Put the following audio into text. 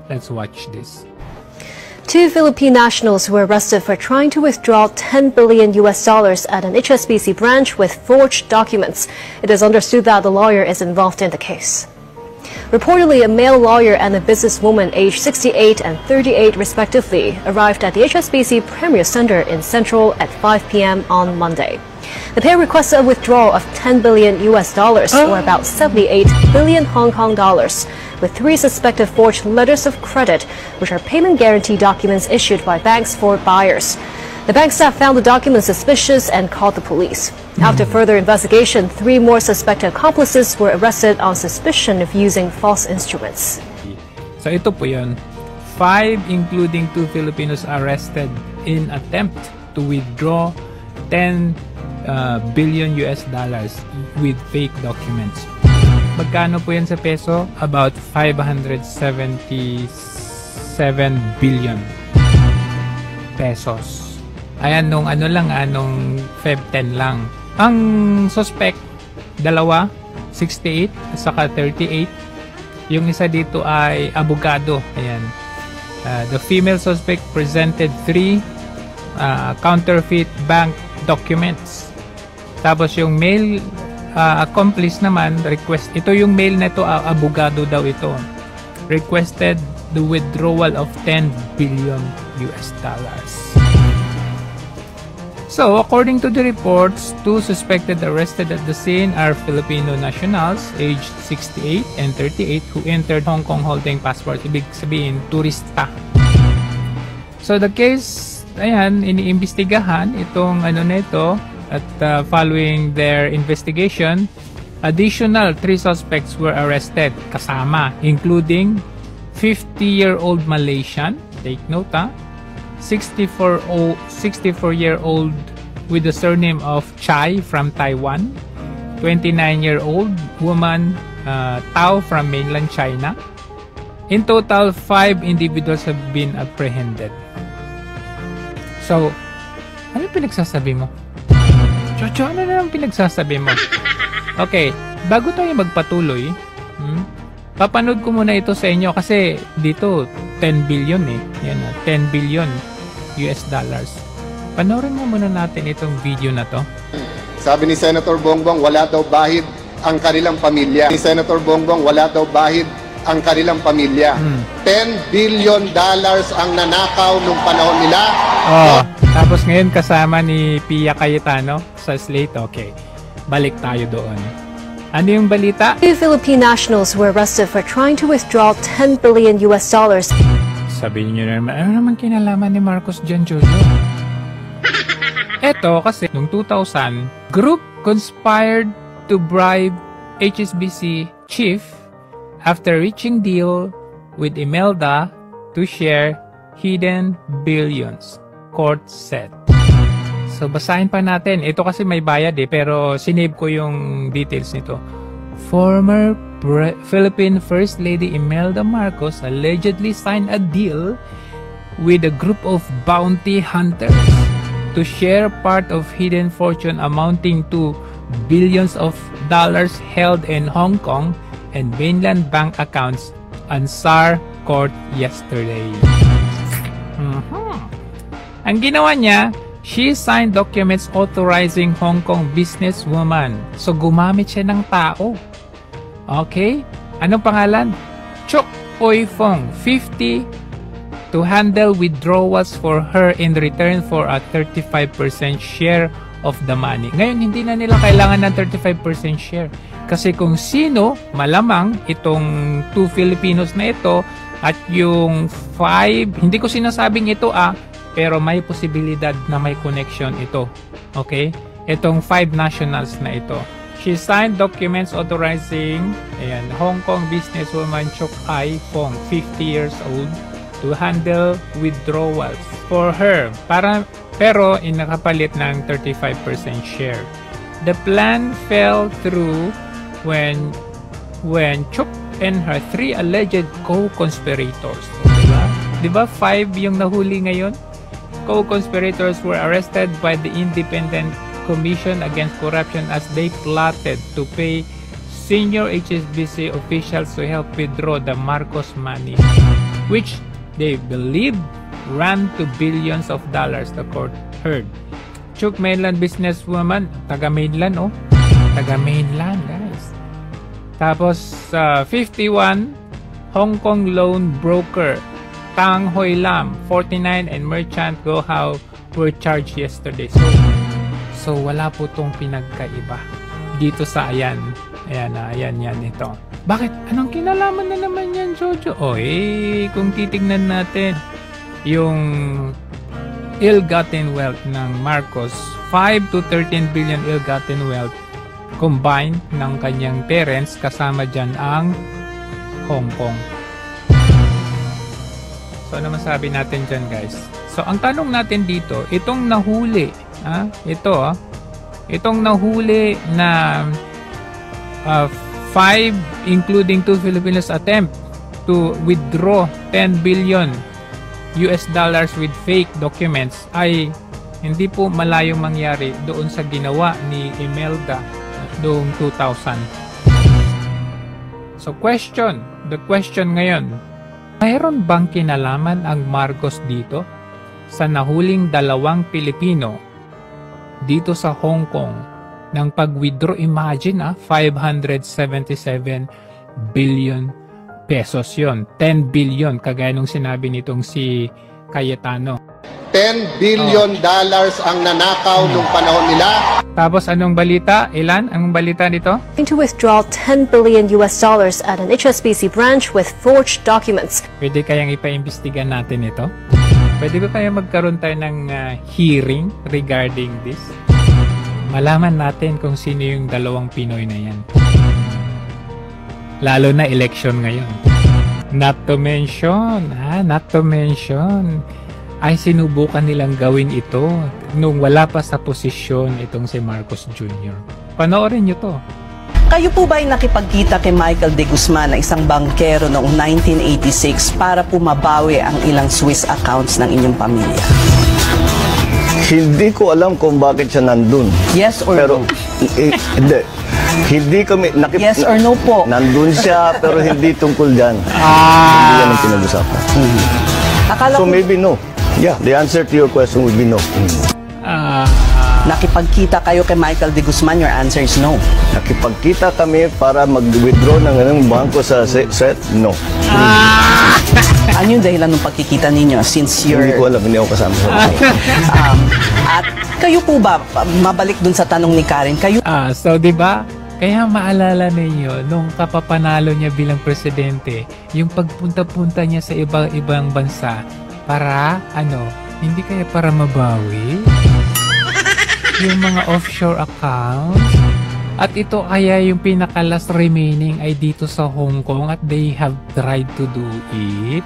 Let's watch this. Two Philippine nationals were arrested for trying to withdraw $10 billion at an HSBC branch with forged documents. It is understood that the lawyer is involved in the case. Reportedly, a male lawyer and a businesswoman aged 68 and 38 respectively arrived at the HSBC Premier Center in Central at 5 p.m. on Monday. The pair requested a withdrawal of $10 billion or about 78 billion Hong Kong dollars, with three suspected forged letters of credit, which are payment guarantee documents issued by banks for buyers. The bank staff found the documents suspicious and called the police. After further investigation, three more suspected accomplices were arrested on suspicion of using false instruments. So ito po yun. 5 including 2 Filipinos arrested in attempt to withdraw 10 billion with fake documents. Magkano po yan sa peso? About 577 billion pesos. Ayan, nung ano lang, nung Feb 10 lang. Ang suspect, dalawa, 68 at saka 38. Yung isa dito ay abogado. Ayan. The female suspect presented 3 counterfeit bank documents. Tapos yung male accomplice naman, ito yung male na ito, abogado daw ito. Requested the withdrawal of $10 billion. So, according to the reports, 2 suspected arrested at the scene are Filipino nationals aged 68 and 38 who entered Hong Kong holding passport. Ibig sabihin, turista. So, the case, ayan, iniimbestigahan itong ano nito at following their investigation, additional 3 suspects were arrested kasama, including 50-year-old Malaysian, take note 64-year-old with the surname of Chai from Taiwan, 29-year-old woman Tao from mainland China. In total, 5 individuals have been apprehended. So, ano pinagsasabi mo? Chocho, ano na lang pinagsasabi mo? Okay, bago tayo magpatuloy, papanood ko muna ito sa inyo kasi dito 10 billion eh. Yan, 10 billion US dollars. Panoorin mo muna natin itong video na to. Sabi ni Senator Bongbong, wala daw bahid ang kanilang pamilya. Ni Senator Bongbong, wala daw bahid ang kanilang pamilya. $10 billion ang nanakaw nung panahon nila. Oh, tapos ngayon kasama ni Pia Cayetano sa Slate. Okay, balik tayo doon. Ano yung balita? 2 Philippine nationals were arrested for trying to withdraw $10 billion. Sabi niyo naman, ano naman kinalaman ni Marcos dyan, Jojo? Eto kasi noong 2000, group conspired to bribe HSBC chief after reaching deal with Imelda to share hidden billions, court said. So, basahin pa natin. Ito kasi may bayad pero sinave ko yung details nito. Former Philippine First Lady Imelda Marcos allegedly signed a deal with a group of bounty hunters to share part of hidden fortune amounting to billions of dollars held in Hong Kong and mainland bank accounts on SAR court yesterday. Ang ginawa niya, she signed documents authorizing Hong Kong businesswoman. So, gumamit siya ng tao. Okay? Anong pangalan? Chok Oy Fong, 50, to handle withdrawals for her in return for a 35% share of the money. Ngayon, hindi na nila kailangan ng 35% share. Kasi kung sino, malamang itong 2 Filipinos na ito at yung 5, hindi ko sinasabing ito pero may posibilidad na may connection ito. Okay? Itong 5 nationals na ito. She signed documents authorizing Hong Kong businesswoman Chok Ai Fong, 50 years old, to handle withdrawals for her. Pero inakapalit ng 35% share. The plan fell through when Chok and her 3 alleged co-conspirators. Diba 5 yung nahuli ngayon? Co-conspirators were arrested by the Independent Commission Against Corruption as they plotted to pay senior HSBC officials to help withdraw the Marcos money. which they believe ran to billions of dollars, the court heard. Chuk, mainland businesswoman, taga-mainland, oh. Taga-mainland, guys. Tapos, 51, Hong Kong loan broker, Tang Hoi Lam, 49, and merchant Go Hao were charged yesterday. So wala po tong pinagkaiba dito sa ayan ito. Bakit? Anong kinalaman na naman yan, Jojo? Kung titignan natin yung ill-gotten wealth ng Marcos, 5 to 13 billion ill-gotten wealth combined ng kanyang parents, kasama dyan ang Hong Kong. So ano masabi natin dyan, guys? So ang tanong natin dito, itong nahuli, itong nahuli na 5 including 2 Filipinos attempt to withdraw 10 billion US dollars with fake documents ay hindi po malayo mangyari doon sa ginawa ni Imelda noong 2000. So the question ngayon, mayroon bang kinalaman ang Marcos dito sa nahuling 2 Pilipino dito sa Hong Kong ng pag-withdraw? Imagine 577 billion pesos yon, 10 billion kagaya nung sinabi nitong si Cayetano. 10 billion dollars ang nanakaw nung panahon nila. Tapos anong balita? Ilan? Anong balita nito? To withdraw 10 billion US dollars at an HSBC branch with forged documents. Pwede kayang ipaimbestigan natin ito? Pwede ba kaya magkaroon tayo ng hearing regarding this? Malaman natin kung sino yung 2 Pinoy na yan. Lalo na election ngayon. Not to mention, ay sinubukan nilang gawin ito nung wala pa sa posisyon itong si Marcos Jr. Panoorin nyo to. Kayo po ba ay nakipagkita kay Michael De Guzman na isang bankero noong 1986 para po mabawi ang ilang Swiss accounts ng inyong pamilya? Hindi ko alam kung bakit siya nandun. Yes or Pero, no? hindi. Hindi kami... Yes or no po? Nandun siya, pero hindi tungkol dyan. Hindi yan ang pinag-usapan. Akala So ko maybe no. Yeah, the answer to your question would be no. nakipagkita kayo kay Michael De Guzman, your answer is no. Nakipagkita kami para mag-withdraw ng anong bangko sa set? No. Ano yung dahilan ng pagkikita ninyo since you're... Hindi ko alam, hindi ako kasama sa at kayo po ba, mabalik dun sa tanong ni Karen, kayo... So, di ba? Kaya maalala ninyo, nung kapapanalo niya bilang presidente, yung pagpunta-punta niya sa ibang bansa para, hindi kaya para mabawi yung mga offshore accounts? At ito kaya yung pinaka-last remaining ay dito sa Hong Kong at they have tried to do it?